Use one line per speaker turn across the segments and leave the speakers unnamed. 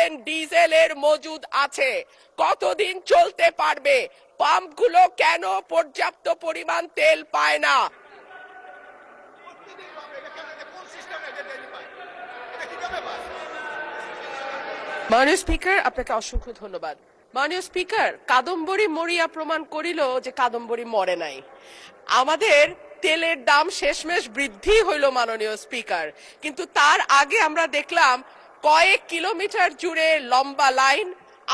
Octane ডিজেলের মজুদ আছে, কতদিন চলতে পারবে? পাম্পগুলো কেন পর্যাপ্ত পরিমাণ তেল পায় না? মাননীয় স্পিকার, আপনাকে অসংখ্য ধন্যবাদ। মাননীয় স্পিকার, কাদম্বরী মরিয়া প্রমাণ করিল যে কাদম্বরী মরে নাই। আমাদের তেলের দাম শেষমেশ বৃদ্ধি হইল মাননীয় স্পিকার, কিন্তু তার আগে আমরা দেখলাম কয়েক কিলোমিটার জুড়ে লম্বা লাইন।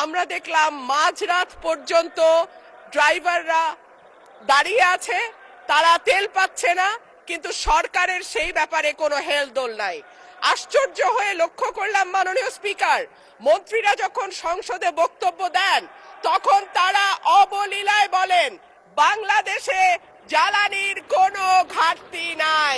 আমরা দেখলাম মাঝরাত পর্যন্ত ড্রাইভাররা দাঁড়িয়ে আছে, তারা তেল পাচ্ছে না, কিন্তু সরকারের সেই ব্যাপারে কোনো হেলদোল নাই। আশ্চর্য হয়ে লক্ষ্য করলাম মাননীয় স্পিকার, মন্ত্রীরা যখন সংসদে বক্তব্য দেন তখন তারা অবলীলায় বলেন বাংলাদেশে জ্বালানির কোনো ঘাটতি নাই,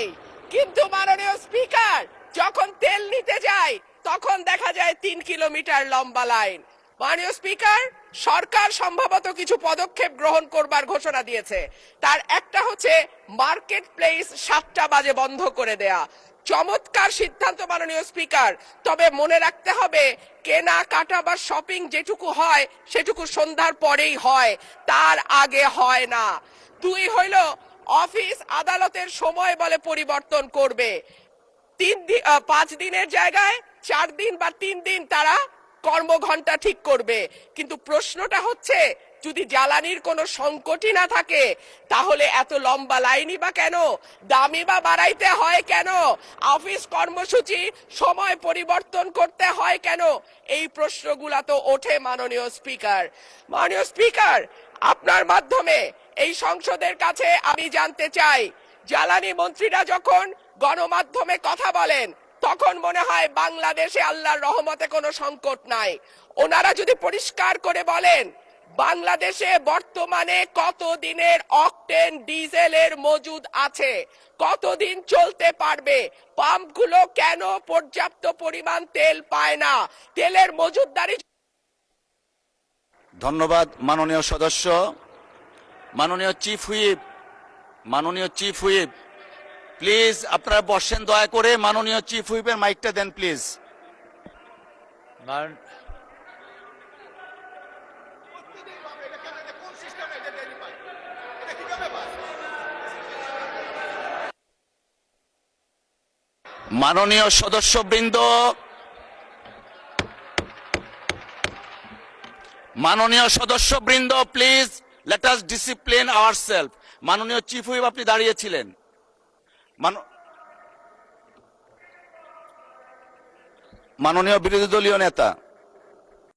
কিন্তু মাননীয় স্পিকার যখন তেল নিতে যায় তখন দেখা যায় 3 কিলোমিটার লম্বা লাইন। মাননীয় স্পিকার, সরকার সম্ভবত কিছু পদক্ষেপ গ্রহণ করবার ঘোষণা দিয়েছে। তার একটা হচ্ছে মার্কেট প্লেস 7টা বাজে বন্ধ করে দেয়া। চমৎকার সিদ্ধান্ত মাননীয় স্পিকার, তবে মনে রাখতে হবে কেনা কাটা বা শপিং যেটুকু হয় সেটুকু সন্ধ্যার পরেই হয়, তার আগে হয় না। 2 হইল অফিস আদালতের সময় বলে পরিবর্তন করবে। 5 দিনের জায়গায় 4 দিন বা 3 দিন তারা কর্মঘণ্টা ঠিক করবে, কিন্তু প্রশ্নটা হচ্ছে যদি জ্বালানির কোনো সংকটই না থাকে তাহলে এত লম্বা লাইনই বা কেন? দামই বা বাড়াইতে হয় কেন? অফিস কর্মসূচি সময় পরিবর্তন করতে হয় কেন? এই প্রশ্নগুলা তো ওঠে মাননীয় স্পিকার। মাননীয় স্পিকার, আপনার মাধ্যমে এই সংসদের কাছে আমি জানতে চাই, জ্বালানি মন্ত্রীরা যখন গণমাধ্যমে কথা বলেন তখন মনে হয় বাংলাদেশে আল্লাহর রহমতে কোনো সংকট নাই। ওনারা যদি পরিষ্কার করে বলেন বাংলাদেশে বর্তমানে কত দিনের অকটেন ডিজেলের মজুদ আছে, কতদিন চলতে পারবে, পাম্পগুলো কেন পর্যাপ্ত পরিমাণ তেল পায় না, তেলের মজুদদারি।
ধন্যবাদ মাননীয় সদস্য। মাননীয় চিফ হুইপ প্লিজ আপনারা বসেন দয়া করে। মাননীয় চিফ হুইপের মাইকটা দেন প্লিজ। মাননীয় সদস্যবৃন্দ, please let us discipline ourself. মাননীয় চিফ হুইপ আপনি দাঁড়িয়েছিলেন। মাননীয় বিরোধী দলীয় নেতা